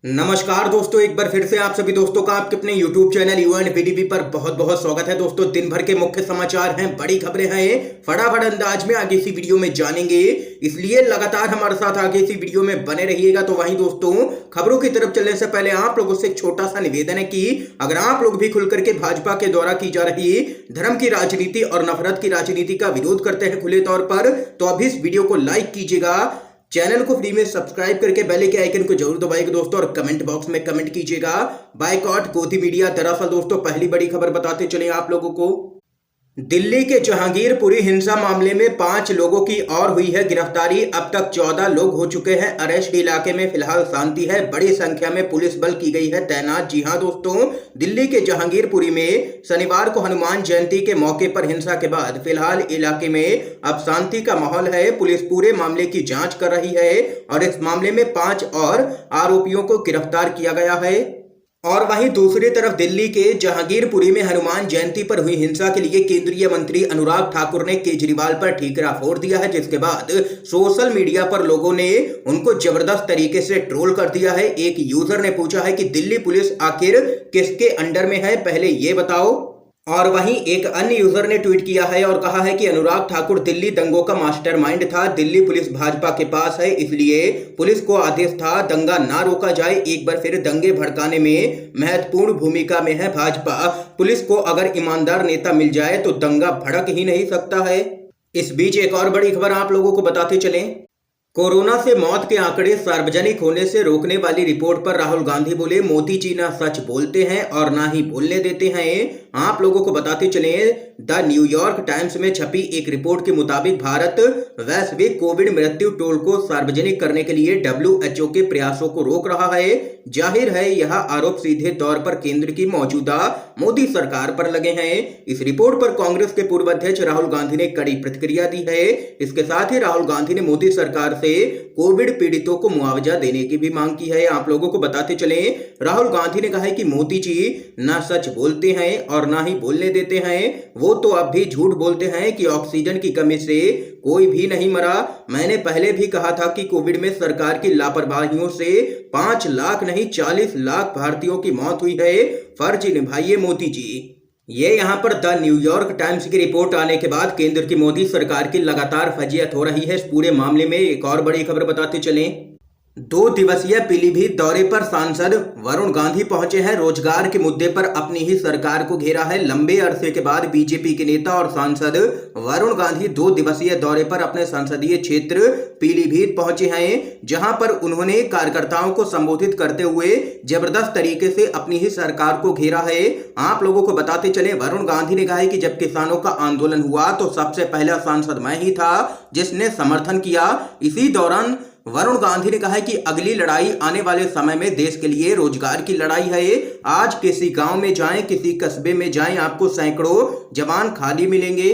नमस्कार दोस्तों, एक बार फिर से आप सभी दोस्तों का आपके अपने YouTube चैनल यूएनपीडीपी पर बहुत बहुत स्वागत है। दोस्तों, दिन भर के मुख्य समाचार हैं, बड़ी खबरें हैं, फटाफट अंदाज में आगे इसी वीडियो में जानेंगे, इसलिए लगातार हमारे साथ आगे इसी वीडियो में बने रहिएगा। तो वहीं दोस्तों, खबरों की तरफ चलने से पहले आप लोगों से एक छोटा सा निवेदन है कि अगर आप लोग भी खुल करके भाजपा के द्वारा की जा रही धर्म की राजनीति और नफरत की राजनीति का विरोध करते हैं खुले तौर पर, तो अभी इस वीडियो को लाइक कीजिएगा, चैनल को फ्री में सब्सक्राइब करके बेल के आइकन को जरूर दबाइएगा दोस्तों, और कमेंट बॉक्स में कमेंट कीजिएगा बायकॉट गोदी मीडिया। दरअसल दोस्तों, पहली बड़ी खबर बताते चले आप लोगों को। दिल्ली के जहांगीरपुरी हिंसा मामले में 5 लोगों की और हुई है गिरफ्तारी। अब तक 14 लोग हो चुके हैं अरेस्ट। इलाके में फिलहाल शांति है, बड़ी संख्या में पुलिस बल की गई है तैनात। जी हां दोस्तों, दिल्ली के जहांगीरपुरी में शनिवार को हनुमान जयंती के मौके पर हिंसा के बाद फिलहाल इलाके में अब शांति का माहौल है। पुलिस पूरे मामले की जांच कर रही है और इस मामले में 5 और आरोपियों को गिरफ्तार किया गया है। और वहीं दूसरी तरफ दिल्ली के जहांगीरपुरी में हनुमान जयंती पर हुई हिंसा के लिए केंद्रीय मंत्री अनुराग ठाकुर ने केजरीवाल पर ठीकरा फोड़ दिया है, जिसके बाद सोशल मीडिया पर लोगों ने उनको जबरदस्त तरीके से ट्रोल कर दिया है। एक यूजर ने पूछा है कि दिल्ली पुलिस आखिर किसके अंडर में है, पहले ये बताओ। और वहीं एक अन्य यूजर ने ट्वीट किया है और कहा है कि अनुराग ठाकुर दिल्ली दंगों का मास्टरमाइंड था। दिल्ली पुलिस भाजपा के पास है, इसलिए पुलिस को आदेश था दंगा ना रोका जाए। एक बार फिर दंगे भड़काने में महत्वपूर्ण भूमिका में है भाजपा। पुलिस को अगर ईमानदार नेता मिल जाए तो दंगा भड़क ही नहीं सकता है। इस बीच एक और बड़ी खबर आप लोगों को बताते चलें। कोरोना से मौत के आंकड़े सार्वजनिक होने से रोकने वाली रिपोर्ट पर राहुल गांधी बोले, मोदी जी ना सच बोलते हैं और ना ही बोलने देते हैं। आप लोगों को बताते चले, द न्यूयॉर्क टाइम्स में छपी एक रिपोर्ट के मुताबिक भारत वैश्विक कोविड मृत्यु टोल को सार्वजनिक करने के लिए WHO के प्रयासों को रोक रहा है। जाहिर है यह आरोप सीधे तौर पर केंद्र की मौजूदा मोदी सरकार पर लगे हैं। इस रिपोर्ट पर कांग्रेस के पूर्व अध्यक्ष राहुल गांधी ने कड़ी प्रतिक्रिया दी है। इसके साथ ही राहुल गांधी ने मोदी सरकार से कोविड पीड़ितों को मुआवजा देने की भी मांग की है। आप लोगों को बताते चले, राहुल गांधी ने कहा है कि मोदी जी ना सच बोलते हैं और ना ही बोलने देते हैं। वो तो अब भी झूठ बोलते हैं कि ऑक्सीजन की कमी से कोई भी नहीं मरा। मैंने पहले भी कहा था कि कोविड में सरकार की लापरवाहियों से 5 लाख नहीं 40 लाख भारतीयों की मौत हुई है। फर्ज निभाइए मोदी जी। ये यहाँ पर द न्यूयॉर्क टाइम्स की रिपोर्ट आने के बाद केंद्र की मोदी सरकार की लगातार फजीहत हो रही है। इस पूरे मामले में एक और बड़ी खबर बताते चलें। 2 दिवसीय पीलीभीत दौरे पर सांसद वरुण गांधी पहुंचे हैं। रोजगार के मुद्दे पर अपनी ही सरकार को घेरा है। लंबे अरसे के बाद बीजेपी के नेता और सांसद वरुण गांधी 2 दिवसीय दौरे पर अपने संसदीय क्षेत्र पीलीभीत पहुंचे हैं, जहां पर उन्होंने कार्यकर्ताओं को संबोधित करते हुए जबरदस्त तरीके से अपनी ही सरकार को घेरा है। आप लोगों को बताते चले, वरुण गांधी ने कहा है कि जब किसानों का आंदोलन हुआ तो सबसे पहला सांसद मैं ही था जिसने समर्थन किया। इसी दौरान वरुण गांधी ने कहा है कि अगली लड़ाई आने वाले समय में देश के लिए रोजगार की लड़ाई है। आज किसी गांव में जाएं, किसी कस्बे में जाएं, आपको सैकड़ों जवान खाली मिलेंगे।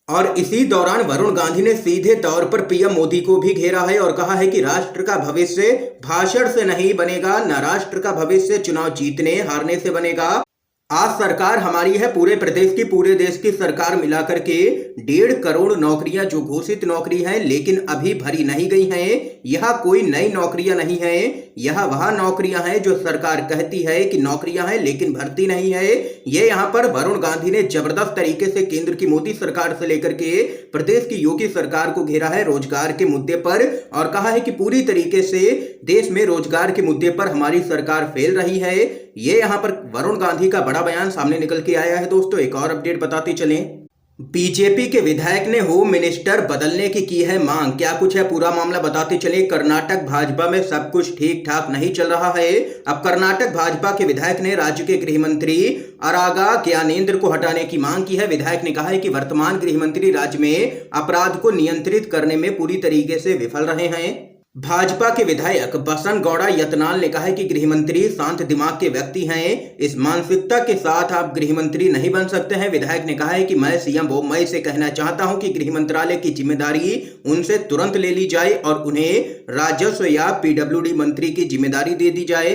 और इसी दौरान वरुण गांधी ने सीधे तौर पर पीएम मोदी को भी घेरा है और कहा है कि राष्ट्र का भविष्य भाषण से नहीं बनेगा, न राष्ट्र का भविष्य चुनाव जीतने हारने से बनेगा। आज सरकार हमारी है, पूरे प्रदेश की, पूरे देश की सरकार मिलाकर के 1.5 करोड़ नौकरियां जो घोषित नौकरी हैं लेकिन अभी भरी नहीं गई हैं। यह कोई नई नौकरियां नहीं है, यह वह नौकरियां हैं जो सरकार कहती है कि नौकरियां हैं लेकिन भर्ती नहीं है। ये यहाँ पर वरुण गांधी ने जबरदस्त तरीके से केंद्र की मोदी सरकार से लेकर के प्रदेश की योगी सरकार को घेरा है रोजगार के मुद्दे पर, और कहा है कि पूरी तरीके से देश में रोजगार के मुद्दे पर हमारी सरकार फेल रही है। ये यहाँ पर वरुण गांधी का बड़ा बयान सामने निकल के आया है। दोस्तों, एक और अपडेट बताते चलें। बीजेपी के विधायक ने होम मिनिस्टर बदलने की है मांग। क्या कुछ है पूरा मामला बताते चले। कर्नाटक भाजपा में सब कुछ ठीक ठाक नहीं चल रहा है। अब कर्नाटक भाजपा के विधायक ने राज्य के गृह मंत्री अरागा ज्ञानेंद्र को हटाने की मांग की है। विधायक ने कहा है कि वर्तमान गृह मंत्री राज्य में अपराध को नियंत्रित करने में पूरी तरीके से विफल रहे हैं। भाजपा के विधायक बसंत गौड़ा यत्नाल ने कहा है कि गृह मंत्री शांत दिमाग के व्यक्ति हैं, इस मानसिकता के साथ आप गृह मंत्री नहीं बन सकते हैं। विधायक ने कहा है कि मैं सीएम बोम्मई से कहना चाहता हूं कि गृह मंत्रालय की जिम्मेदारी उनसे तुरंत ले ली जाए और उन्हें राजस्व या PWD मंत्री की जिम्मेदारी दे दी जाए।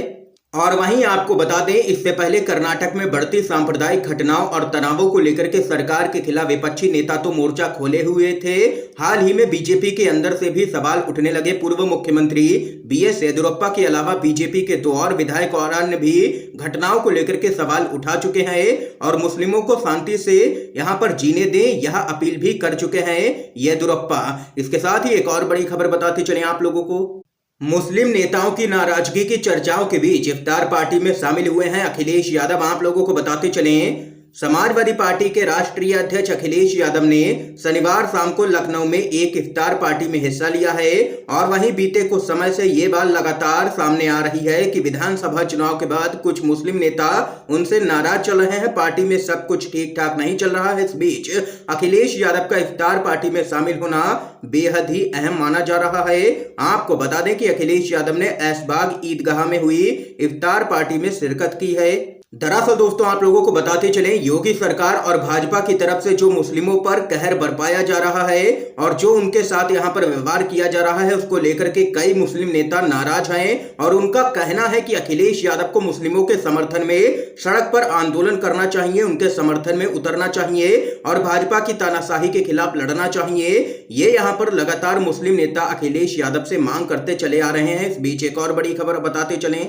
और वहीं आपको बता दें, इससे पहले कर्नाटक में बढ़ती सांप्रदायिक घटनाओं और तनावों को लेकर के सरकार के खिलाफ विपक्षी नेता तो मोर्चा खोले हुए थे। हाल ही में बीजेपी के अंदर से भी सवाल उठने लगे। पूर्व मुख्यमंत्री बीएस येदियुरप्पा के अलावा बीजेपी के 2 और विधायक और अन्य भी घटनाओं को लेकर के सवाल उठा चुके हैं और मुस्लिमों को शांति से यहां पर जीने दें, यह अपील भी कर चुके हैं येदियुरप्पा। इसके साथ ही एक और बड़ी खबर बताते चले आप लोगों को। मुस्लिम नेताओं की नाराजगी की चर्चाओं के बीच इफ्तार पार्टी में शामिल हुए हैं अखिलेश यादव। आप लोगों को बताते चलें, समाजवादी पार्टी के राष्ट्रीय अध्यक्ष अखिलेश यादव ने शनिवार शाम को लखनऊ में एक इफ्तार पार्टी में हिस्सा लिया है। और वहीं बीते कुछ समय से ये बात लगातार सामने आ रही है कि विधानसभा चुनाव के बाद कुछ मुस्लिम नेता उनसे नाराज चल रहे हैं। पार्टी में सब कुछ ठीक ठाक नहीं चल रहा है। इस बीच अखिलेश यादव का इफ्तार पार्टी में शामिल होना बेहद ही अहम माना जा रहा है। आपको बता दें कि अखिलेश यादव ने ऐशबाग ईदगाह में हुई इफ्तार पार्टी में शिरकत की है। दरअसल दोस्तों, आप लोगों को बताते चलें, योगी सरकार और भाजपा की तरफ से जो मुस्लिमों पर कहर बरपाया जा रहा है और जो उनके साथ यहां पर व्यवहार किया जा रहा है, उसको लेकर के कई मुस्लिम नेता नाराज हैं और उनका कहना है कि अखिलेश यादव को मुस्लिमों के समर्थन में सड़क पर आंदोलन करना चाहिए, उनके समर्थन में उतरना चाहिए और भाजपा की तानाशाही के खिलाफ लड़ना चाहिए। ये यहां पर लगातार मुस्लिम नेता अखिलेश यादव से मांग करते चले आ रहे हैं। इस बीच एक और बड़ी खबर बताते चलें,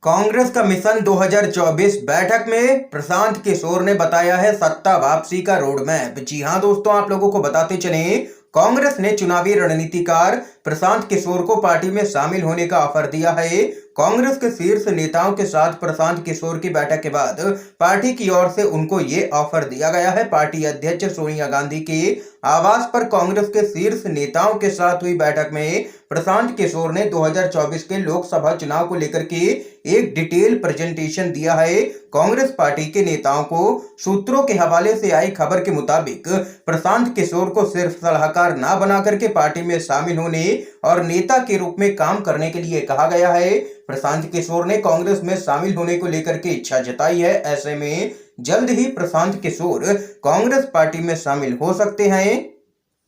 कांग्रेस का मिशन 2024 बैठक में प्रशांत किशोर ने बताया है सत्ता वापसी का रोड मैप। जी हां दोस्तों, आप लोगों को बताते चलें, कांग्रेस ने चुनावी रणनीतिकार प्रशांत किशोर को पार्टी में शामिल होने का ऑफर दिया है। कांग्रेस के शीर्ष नेताओं के साथ प्रशांत किशोर की बैठक के बाद पार्टी की ओर से उनको ये ऑफर दिया गया है। पार्टी अध्यक्ष सोनिया गांधी के आवास पर कांग्रेस के शीर्ष नेताओं के साथ हुई बैठक में प्रशांत किशोर ने 2024 के लोकसभा चुनाव को लेकर के एक डिटेल प्रेजेंटेशन दिया है। कांग्रेस पार्टी के नेताओं को सूत्रों के हवाले से आई खबर के मुताबिक प्रशांत किशोर को सिर्फ सलाहकार ना बना करके पार्टी में शामिल होने और नेता के रूप में काम करने के लिए कहा गया है। प्रशांत किशोर ने कांग्रेस में शामिल होने को लेकर के इच्छा जताई है। ऐसे में जल्द ही प्रशांत किशोर कांग्रेस पार्टी में शामिल हो सकते हैं।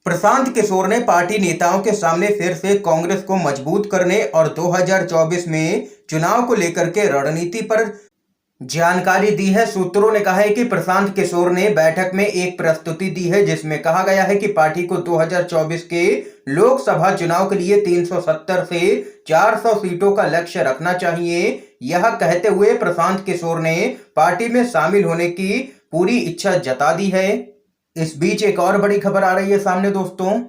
प्रशांत किशोर ने पार्टी नेताओं के सामने फिर से कांग्रेस को मजबूत करने और 2024 में चुनाव को लेकर के रणनीति पर जानकारी दी है। सूत्रों ने कहा है कि प्रशांत किशोर ने बैठक में एक प्रस्तुति दी है जिसमें कहा गया है कि पार्टी को 2024 के लोकसभा चुनाव के लिए 370 से 400 सीटों का लक्ष्य रखना चाहिए। यह कहते हुए प्रशांत किशोर ने पार्टी में शामिल होने की पूरी इच्छा जता दी है। इस बीच एक और बड़ी खबर आ रही है सामने दोस्तों,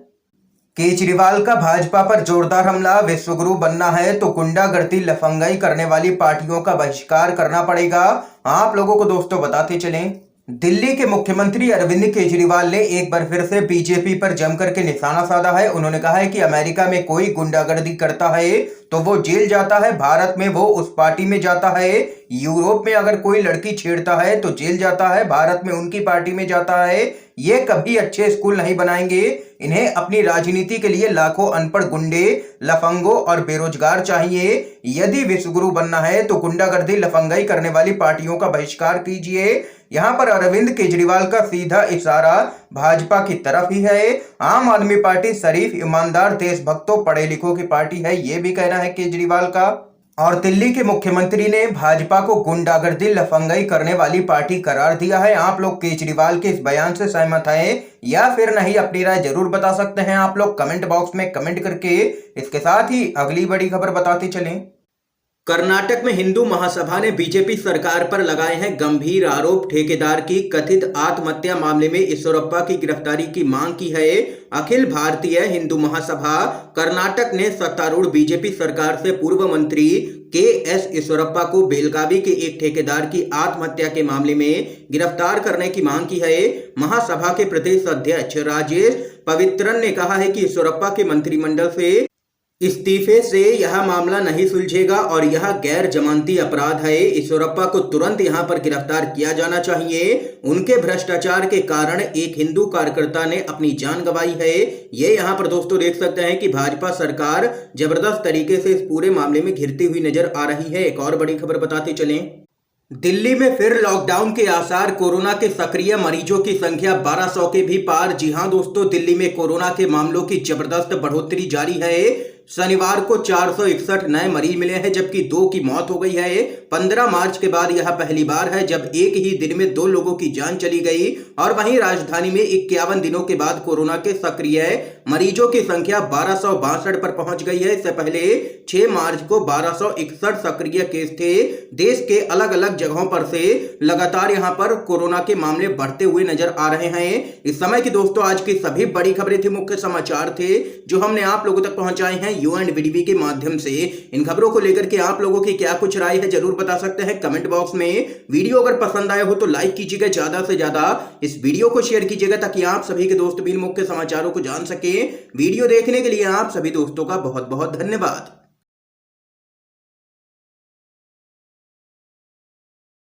केजरीवाल का भाजपा पर जोरदार हमला। विश्वगुरु बनना है तो गुंडागर्दी लफंगाई करने वाली पार्टियों का बहिष्कार करना पड़ेगा। आप लोगों को दोस्तों बताते चलें, दिल्ली के मुख्यमंत्री अरविंद केजरीवाल ने एक बार फिर से बीजेपी पर जमकर के निशाना साधा है। उन्होंने कहा है कि अमेरिका में कोई गुंडागर्दी करता है तो वो जेल जाता है, भारत में वो उस पार्टी में जाता है, यूरोप में अगर कोई लड़की छेड़ता है तो जेल जाता है, भारत में उनकी पार्टी में जाता है। ये कभी अच्छे स्कूल नहीं बनाएंगे। इन्हें अपनी राजनीति के लिए लाखों अनपढ़ गुंडे, लफंगों और बेरोजगार चाहिए। यदि विश्वगुरु बनना है तो गुंडागर्दी लफंगाई करने वाली पार्टियों का बहिष्कार कीजिए। यहाँ पर अरविंद केजरीवाल का सीधा इशारा भाजपा की तरफ ही है। आम आदमी पार्टी शरीफ, ईमानदार, देशभक्तों, पढ़े लिखों की पार्टी है, ये भी कहना है केजरीवाल का। और दिल्ली के मुख्यमंत्री ने भाजपा को गुंडागर्दी लफंगाई करने वाली पार्टी करार दिया है। आप लोग केजरीवाल के इस बयान से सहमत हैं या फिर नहीं, अपनी राय जरूर बता सकते हैं आप लोग कमेंट बॉक्स में कमेंट करके। इसके साथ ही अगली बड़ी खबर बताते चलें, कर्नाटक में हिंदू महासभा ने बीजेपी सरकार पर लगाए हैं गंभीर आरोप। ठेकेदार की कथित आत्महत्या मामले में ईश्वरप्पा की गिरफ्तारी की मांग की है। अखिल भारतीय हिंदू महासभा कर्नाटक ने सत्तारूढ़ बीजेपी सरकार से पूर्व मंत्री के.एस. ईश्वरप्पा को बेलगावी के एक ठेकेदार की आत्महत्या के मामले में गिरफ्तार करने की मांग की है। महासभा के प्रदेश अध्यक्ष राजेश पवित्रन ने कहा है कि ईश्वरप्पा के मंत्रिमंडल से इस्तीफे से यह मामला नहीं सुलझेगा और यह गैर जमानती अपराध है। ईश्वरप्पा को तुरंत यहां पर गिरफ्तार किया जाना चाहिए। उनके भ्रष्टाचार के कारण एक हिंदू कार्यकर्ता ने अपनी जान गंवाई है। ये यहां पर दोस्तों देख सकते हैं कि भाजपा सरकार जबरदस्त तरीके से इस पूरे मामले में घिरती हुई नजर आ रही है। एक और बड़ी खबर बताते चलें, दिल्ली में फिर लॉकडाउन के आसार। कोरोना के सक्रिय मरीजों की संख्या 1200 के भी पार। जी हां दोस्तों, दिल्ली में कोरोना के मामलों की जबरदस्त बढ़ोतरी जारी है। शनिवार को 461 नए मरीज मिले हैं, जबकि 2 की मौत हो गई है। 15 मार्च के बाद यह पहली बार है जब एक ही दिन में 2 लोगों की जान चली गई। और वहीं राजधानी में 51 दिनों के बाद कोरोना के सक्रिय मरीजों की संख्या 1262 पर पहुंच गई है। इससे पहले 6 मार्च को 1261 सक्रिय केस थे। देश के अलग अलग जगहों पर से लगातार यहां पर कोरोना के मामले बढ़ते हुए नजर आ रहे हैं। इस समय की दोस्तों आज की सभी बड़ी खबरें थी, मुख्य समाचार थे जो हमने आप लोगों तक पहुंचाए हैं यूएनवीडीबी के माध्यम से। इन खबरों को लेकर के आप लोगों की क्या कुछ राय है जरूर बता सकते हैं कमेंट बॉक्स में। वीडियो अगर पसंद आया हो तो लाइक कीजिएगा, ज्यादा से ज्यादा इस वीडियो को शेयर कीजिएगा ताकि आप सभी के दोस्त भी इन मुख्य समाचारों को जान सके। वीडियो देखने के लिए आप सभी दोस्तों का बहुत बहुत धन्यवाद।